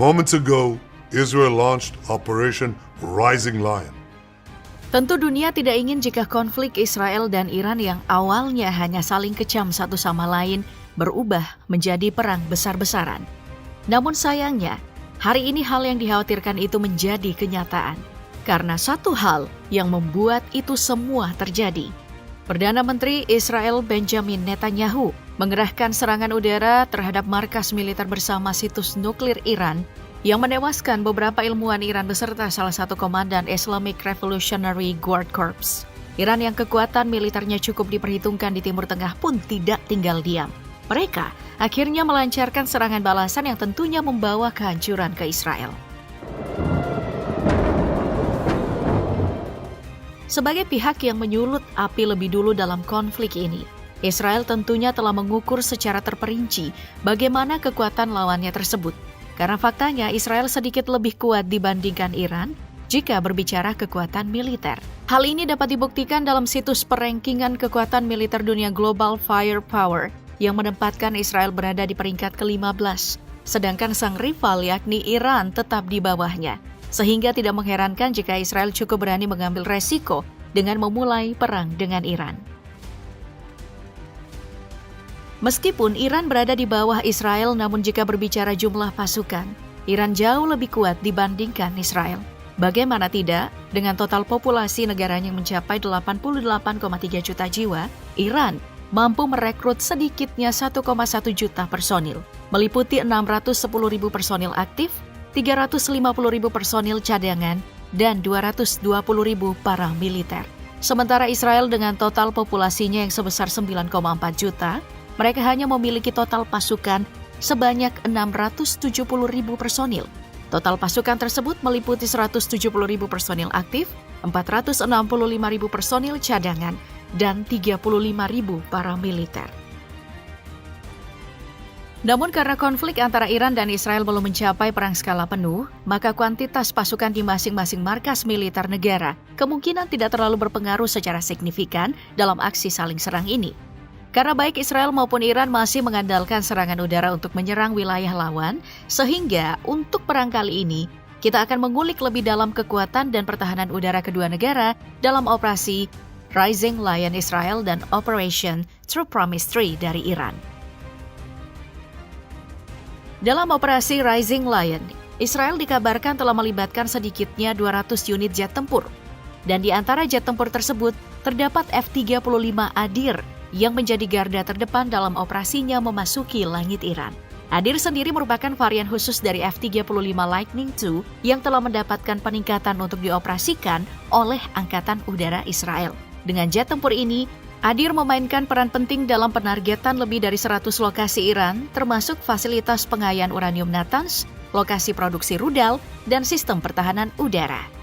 Moments ago, Israel launched Operation Rising Lion. Tentu dunia tidak ingin jika konflik Israel dan Iran yang awalnya hanya saling kecam satu sama lain berubah menjadi perang besar-besaran. Namun sayangnya, hari ini hal yang dikhawatirkan itu menjadi kenyataan. Karena satu hal yang membuat itu semua terjadi. Perdana Menteri Israel Benjamin Netanyahu mengerahkan serangan udara terhadap markas militer bersama situs nuklir Iran yang menewaskan beberapa ilmuwan Iran beserta salah satu komandan Islamic Revolutionary Guard Corps. Iran yang kekuatan militernya cukup diperhitungkan di Timur Tengah pun tidak tinggal diam. Mereka akhirnya melancarkan serangan balasan yang tentunya membawa kehancuran ke Israel. Sebagai pihak yang menyulut api lebih dulu dalam konflik ini, Israel tentunya telah mengukur secara terperinci bagaimana kekuatan lawannya tersebut. Karena faktanya Israel sedikit lebih kuat dibandingkan Iran jika berbicara kekuatan militer. Hal ini dapat dibuktikan dalam situs perankingan kekuatan militer dunia Global Firepower yang menempatkan Israel berada di peringkat ke-15, sedangkan sang rival yakni Iran tetap di bawahnya. Sehingga tidak mengherankan jika Israel cukup berani mengambil resiko dengan memulai perang dengan Iran. Meskipun Iran berada di bawah Israel, namun jika berbicara jumlah pasukan, Iran jauh lebih kuat dibandingkan Israel. Bagaimana tidak, dengan total populasi negaranya yang mencapai 88,3 juta jiwa, Iran mampu merekrut sedikitnya 1,1 juta personil, meliputi 610.000 personil aktif, 350.000 personil cadangan, dan 220.000 para militer. Sementara Israel dengan total populasinya yang sebesar 9,4 juta, mereka hanya memiliki total pasukan sebanyak 670.000 personil. Total pasukan tersebut meliputi 170.000 personil aktif, 465.000 personil cadangan, dan 35.000 para militer. Namun karena konflik antara Iran dan Israel belum mencapai perang skala penuh, maka kuantitas pasukan di masing-masing markas militer negara kemungkinan tidak terlalu berpengaruh secara signifikan dalam aksi saling serang ini. Karena baik Israel maupun Iran masih mengandalkan serangan udara untuk menyerang wilayah lawan, sehingga untuk perang kali ini, kita akan mengulik lebih dalam kekuatan dan pertahanan udara kedua negara dalam operasi Rising Lion Israel dan Operation True Promise 3 dari Iran. Dalam operasi Rising Lion, Israel dikabarkan telah melibatkan sedikitnya 200 unit jet tempur. Dan di antara jet tempur tersebut, terdapat F-35 Adir yang menjadi garda terdepan dalam operasinya memasuki langit Iran. Adir sendiri merupakan varian khusus dari F-35 Lightning II yang telah mendapatkan peningkatan untuk dioperasikan oleh Angkatan Udara Israel. Dengan jet tempur ini, Adir memainkan peran penting dalam penargetan lebih dari 100 lokasi Iran, termasuk fasilitas pengayaan uranium Natanz, lokasi produksi rudal, dan sistem pertahanan udara.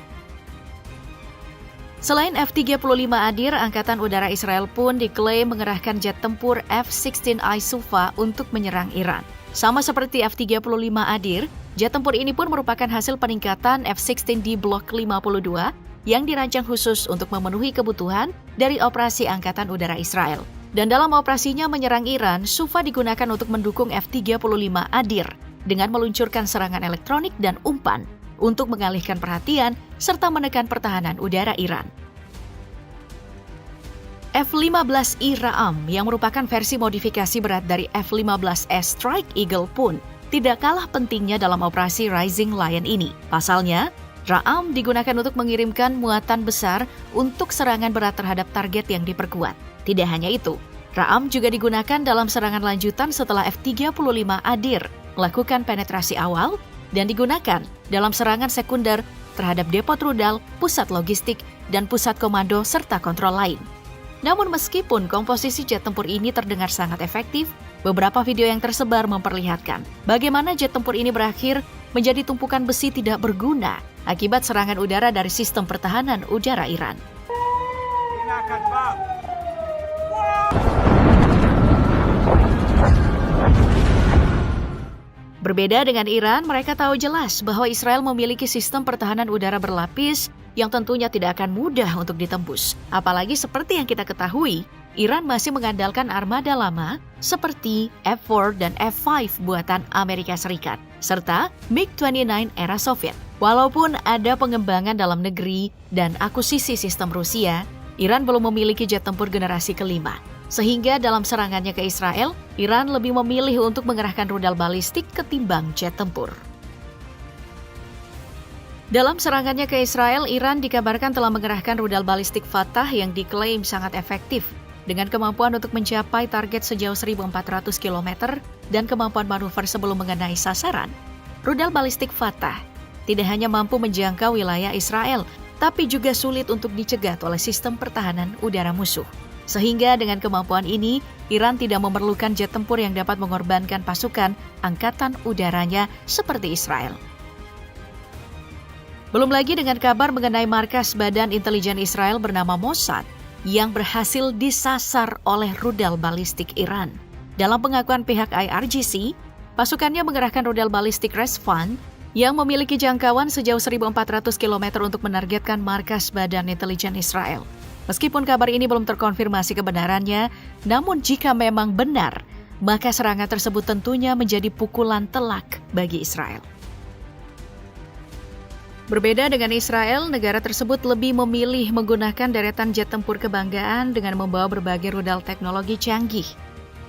Selain F-35 Adir, Angkatan Udara Israel pun diklaim mengerahkan jet tempur F-16I Sufa untuk menyerang Iran. Sama seperti F-35 Adir, jet tempur ini pun merupakan hasil peningkatan F-16D Block 52 yang dirancang khusus untuk memenuhi kebutuhan dari operasi Angkatan Udara Israel. Dan dalam operasinya menyerang Iran, Sufa digunakan untuk mendukung F-35 Adir dengan meluncurkan serangan elektronik dan umpan untuk mengalihkan perhatian serta menekan pertahanan udara Iran. F-15I Ra'am yang merupakan versi modifikasi berat dari F-15S Strike Eagle pun tidak kalah pentingnya dalam operasi Rising Lion ini. Pasalnya, Ra'am digunakan untuk mengirimkan muatan besar untuk serangan berat terhadap target yang diperkuat. Tidak hanya itu, Ra'am juga digunakan dalam serangan lanjutan setelah F-35 Adir melakukan penetrasi awal dan digunakan dalam serangan sekunder terhadap depot rudal, pusat logistik, dan pusat komando serta kontrol lain. Namun meskipun komposisi jet tempur ini terdengar sangat efektif, beberapa video yang tersebar memperlihatkan bagaimana jet tempur ini berakhir menjadi tumpukan besi tidak berguna akibat serangan udara dari sistem pertahanan udara Iran. Berbeda dengan Iran, mereka tahu jelas bahwa Israel memiliki sistem pertahanan udara berlapis yang tentunya tidak akan mudah untuk ditembus. Apalagi seperti yang kita ketahui, Iran masih mengandalkan armada lama seperti F-4 dan F-5 buatan Amerika Serikat, serta MiG-29 era Soviet. Walaupun ada pengembangan dalam negeri dan akuisisi sistem Rusia, Iran belum memiliki jet tempur generasi kelima. Sehingga dalam serangannya ke Israel, Iran lebih memilih untuk mengerahkan rudal balistik ketimbang jet tempur. Dalam serangannya ke Israel, Iran dikabarkan telah mengerahkan rudal balistik Fatah yang diklaim sangat efektif dengan kemampuan untuk mencapai target sejauh 1.400 km dan kemampuan manuver sebelum mengenai sasaran. Rudal balistik Fatah tidak hanya mampu menjangkau wilayah Israel, tapi juga sulit untuk dicegat oleh sistem pertahanan udara musuh. Sehingga dengan kemampuan ini, Iran tidak memerlukan jet tempur yang dapat mengorbankan pasukan angkatan udaranya seperti Israel. Belum lagi dengan kabar mengenai markas Badan Intelijen Israel bernama Mossad yang berhasil disasar oleh rudal balistik Iran. Dalam pengakuan pihak IRGC, pasukannya mengerahkan rudal balistik Resvan yang memiliki jangkauan sejauh 1.400 km untuk menargetkan markas Badan Intelijen Israel. Meskipun kabar ini belum terkonfirmasi kebenarannya, namun jika memang benar, maka serangan tersebut tentunya menjadi pukulan telak bagi Israel. Berbeda dengan Israel, negara tersebut lebih memilih menggunakan deretan jet tempur kebanggaan dengan membawa berbagai rudal teknologi canggih.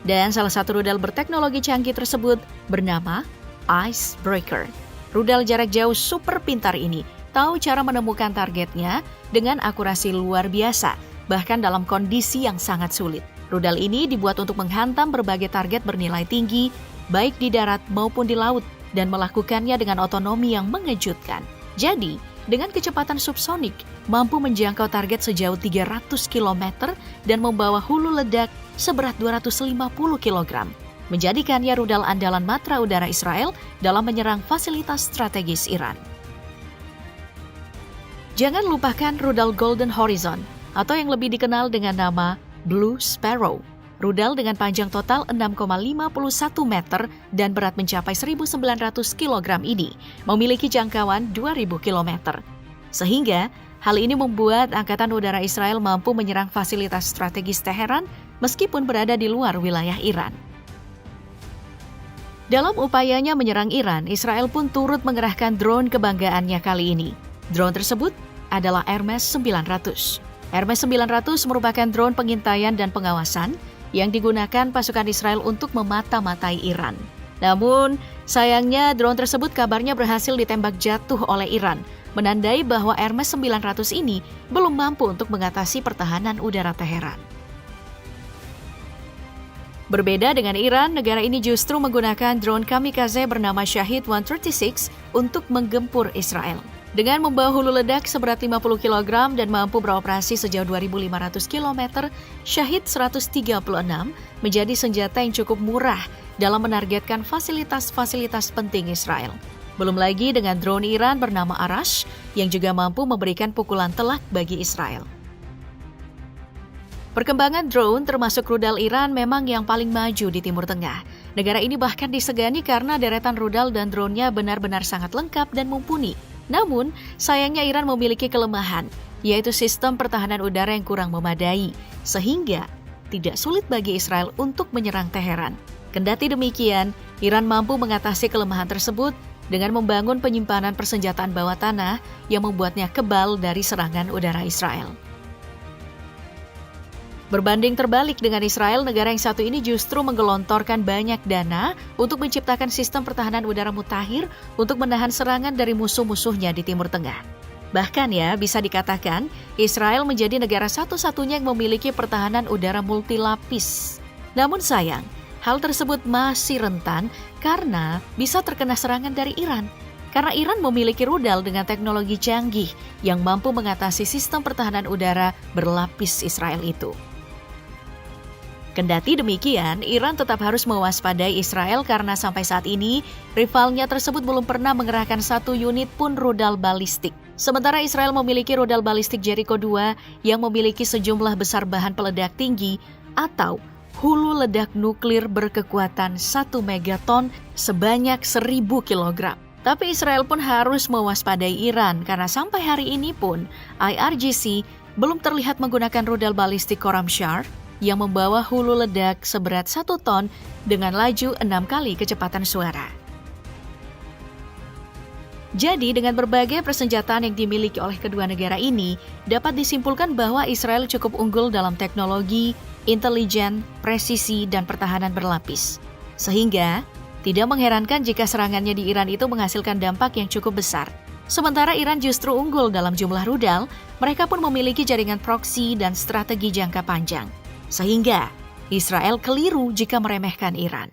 Dan salah satu rudal berteknologi canggih tersebut bernama Icebreaker. Rudal jarak jauh super pintar ini tahu cara menemukan targetnya dengan akurasi luar biasa, bahkan dalam kondisi yang sangat sulit. Rudal ini dibuat untuk menghantam berbagai target bernilai tinggi, baik di darat maupun di laut, dan melakukannya dengan otonomi yang mengejutkan. Jadi, dengan kecepatan subsonik, mampu menjangkau target sejauh 300 km dan membawa hulu ledak seberat 250 kg, menjadikannya rudal andalan matra udara Israel dalam menyerang fasilitas strategis Iran. Jangan lupakan rudal Golden Horizon, atau yang lebih dikenal dengan nama Blue Sparrow. Rudal dengan panjang total 6,51 meter dan berat mencapai 1.900 kg ini memiliki jangkauan 2.000 km. Sehingga hal ini membuat Angkatan Udara Israel mampu menyerang fasilitas strategis Teheran meskipun berada di luar wilayah Iran. Dalam upayanya menyerang Iran, Israel pun turut mengerahkan drone kebanggaannya kali ini. Drone tersebut adalah Hermes 900. Hermes 900 merupakan drone pengintaian dan pengawasan yang digunakan pasukan Israel untuk memata-matai Iran. Namun, sayangnya drone tersebut kabarnya berhasil ditembak jatuh oleh Iran, menandai bahwa Hermes 900 ini belum mampu untuk mengatasi pertahanan udara Teheran. Berbeda dengan Iran, negara ini justru menggunakan drone kamikaze bernama Shahid 136 untuk menggempur Israel. Dengan membawa hulu ledak seberat 50 kg dan mampu beroperasi sejauh 2.500 km, Shahid 136 menjadi senjata yang cukup murah dalam menargetkan fasilitas-fasilitas penting Israel. Belum lagi dengan drone Iran bernama Arash yang juga mampu memberikan pukulan telak bagi Israel. Perkembangan drone termasuk rudal Iran memang yang paling maju di Timur Tengah. Negara ini bahkan disegani karena deretan rudal dan drone-nya benar-benar sangat lengkap dan mumpuni. Namun, sayangnya Iran memiliki kelemahan, yaitu sistem pertahanan udara yang kurang memadai, sehingga tidak sulit bagi Israel untuk menyerang Teheran. Kendati demikian, Iran mampu mengatasi kelemahan tersebut dengan membangun penyimpanan persenjataan bawah tanah yang membuatnya kebal dari serangan udara Israel. Berbanding terbalik dengan Israel, negara yang satu ini justru menggelontorkan banyak dana untuk menciptakan sistem pertahanan udara mutakhir untuk menahan serangan dari musuh-musuhnya di Timur Tengah. Bahkan bisa dikatakan Israel menjadi negara satu-satunya yang memiliki pertahanan udara multilapis. Namun sayang, hal tersebut masih rentan karena bisa terkena serangan dari Iran. Karena Iran memiliki rudal dengan teknologi canggih yang mampu mengatasi sistem pertahanan udara berlapis Israel itu. Kendati demikian, Iran tetap harus mewaspadai Israel karena sampai saat ini, rivalnya tersebut belum pernah mengerahkan satu unit pun rudal balistik. Sementara Israel memiliki rudal balistik Jericho 2 yang memiliki sejumlah besar bahan peledak tinggi atau hulu ledak nuklir berkekuatan 1 megaton sebanyak 1.000 kg. Tapi Israel pun harus mewaspadai Iran karena sampai hari ini pun IRGC belum terlihat menggunakan rudal balistik Khorramshahr yang membawa hulu ledak seberat 1 ton dengan laju 6 kali kecepatan suara. Jadi, dengan berbagai persenjataan yang dimiliki oleh kedua negara ini, dapat disimpulkan bahwa Israel cukup unggul dalam teknologi, intelijen, presisi, dan pertahanan berlapis. Sehingga, tidak mengherankan jika serangannya di Iran itu menghasilkan dampak yang cukup besar. Sementara Iran justru unggul dalam jumlah rudal, mereka pun memiliki jaringan proksi dan strategi jangka panjang. Sehingga, Israel keliru jika meremehkan Iran.